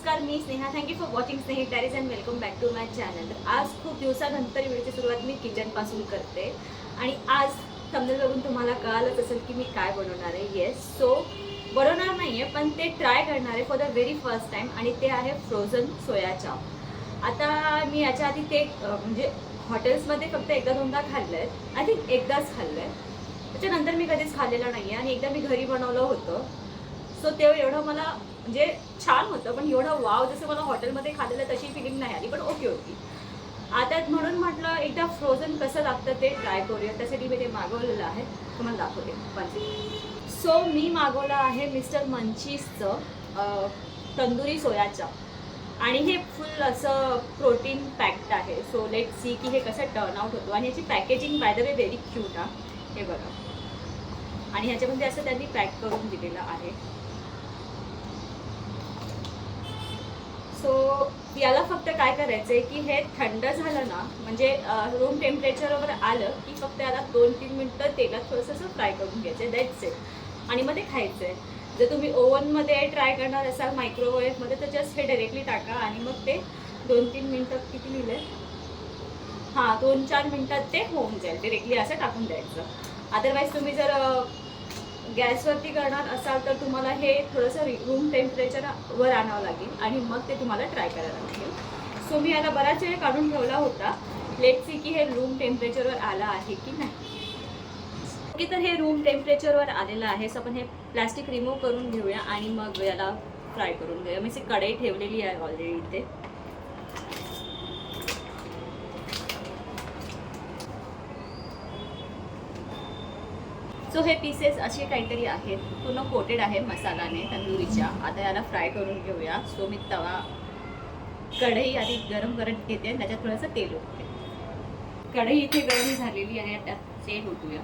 नमस्कार, मी Sneha. Thank you for watching Snehi diaries and welcome back to my channel. आज खूप दिवसानंतर व्हिडिओची सुरुवात मी किचनपासून करते आणि आज थंबनेल बघून तुम्हाला कळालंच असेल की मी काय बनवणार आहे. येस, सो बनवणार नाही आहे पण ते ट्राय करणार आहे for the very first time आणि ते आहे फ्रोझन सोया चाप. आता मी याच्या आधी ते म्हणजे हॉटेल्समध्ये फक्त एकदा दोनदा खाल्लं आहे. आय थिंक एकदाच खाल्लं आहे. त्याच्यानंतर मी कधीच खाल्लेलं नाही आहे आणि एकदा मी घरी बनवलं होतं. सो तेव्हा एवढं मला म्हणजे छान होतं पण एवढं वाव जसं मला हॉटेलमध्ये खाल्लेलं तशी फिलिंग नाही आली, पण ओके होती. आता म्हणून म्हटलं एकदा फ्रोझन कसं लागतं ते ट्राय करूया. त्यासाठी मी ते मागवलेलं आहे, तुम्हाला दाखवते. सो मी मागवलं आहे मिस्टर मंचीसचं तंदुरी सोया चाप आणि हे फुल असं प्रोटीन पॅक्ड आहे. सो लेट सी की हे कसं टर्न आउट होतो. आणि याची packaging by the way very cute हे बघा. आणि ह्याच्यामध्ये असं त्यांनी पॅक करून दिलेलं आहे. सो याला फक्त काय करायचं आहे की हे थंड झालं ना, म्हणजे रूम टेम्परेचरवर आलं की फक्त याला 2-3 मिनटं तेलात थोडंसं असं फ्राय करून घ्यायचं आहे. That's it. आणि मग ते खायचं आहे. जर तुम्ही ओव्हनमध्ये ट्राय करणार असाल मायक्रोवेव्हमध्ये तर जस्ट हे डायरेक्टली टाका आणि मग ते 2-3 मिनटं किती लिहिलं आहे, 2-4 मिनटात ते होऊन जाईल. डायरेक्टली असं टाकून द्यायचं. अदरवाईज तुम्ही जर गॅसवरती करणार असाल तर तुम्हाला हे थोडंसं रूम टेम्परेचरवर आणावं लागेल आणि मग ते तुम्हाला ट्राय करायला लागेल. सो मी याला बराच वेळ काढून ठेवला होता. लेट सी की हे रूम टेम्परेचरवर आलं आहे की नाही. ओके, तर हे रूम टेम्परेचरवर आलेलं आहे. सो आपण हे प्लॅस्टिक रिमूव्ह करून घेऊया आणि मग याला फ्राय करून घेऊया. मी कढई ठेवलेली आहे ऑलरेडी इथे. सो हे पीसेस असे काहीतरी आहेत, पूर्ण कोटेड आहे मसाल्याने तंदुरीच्या. आता याला फ्राय करून घेऊया. सो मी कढई आधी गरम करत घेते आणि त्याच्यात थोडंसं तेल ओतते. कढई इथे गरम झालेली आहे, त्यात तेल ओतूया.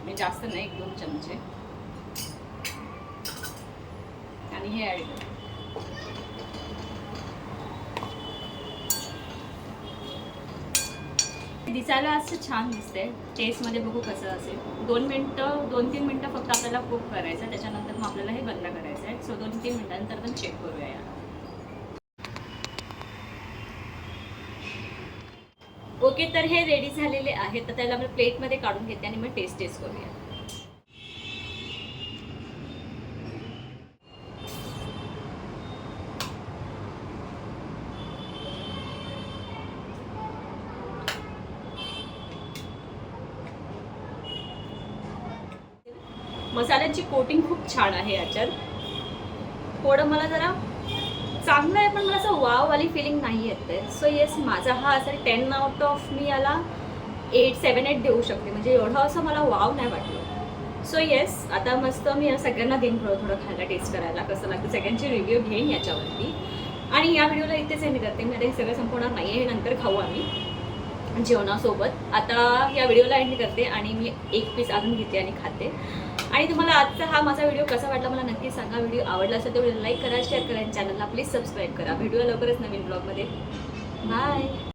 मी जास्त नाही, 1-2 चमचे. आणि हे ॲड करू. दिसायला असं छान दिसतंय. टेस्टमध्ये बघू कसं असेल. 2-3 मिनटं फक्त आपल्याला कुक करायचं. त्याच्यानंतर मग आपल्याला हे बंद करायचं आहे. सो 2-3 मिनटानंतर आपण चेक करूया याला. ओके, तर हे रेडी झालेले आहे. तर त्याला आपण प्लेटमध्ये काढून घेते आणि मग टेस्ट करूया. मसाल्याची कोटिंग खूप छान आहे याच्यात. थोडं मला जरा चांगलं आहे पण मला असं वाववाली फिलिंग नाही येत आहे. सो येस, माझा हा असेल 10 आउट ऑफ मी याला 7-8 देऊ शकते. म्हणजे एवढं असं मला वाव नाही वाटलं. सो येस, आता मस्त मी सगळ्यांना देईन थोडं खायला, टेस्ट करायला कसं लागतं. सगळ्यांचे रिव्ह्यू घेईन याच्यावरती. आणि या व्हिडिओला इथेच एंड करते. मी आता हे सगळं संपवणार नाही आहे, हे नंतर खाऊ आम्ही जेवणासोबत. आता या व्हिडिओला एंड करते आणि मी एक पीस अजून घेते आणि खाते. आणि तुम्हाला आजचा हा माझा व्हिडिओ कसा वाटला मला नक्की सांगा. व्हिडिओ आवडला असेल तर व्हिडिओ लाईक करा, शेअर करा आणि चॅनलला प्लीज सबस्क्राईब करा. भेटूया लवकरच नवीन ब्लॉगमध्ये. बाय.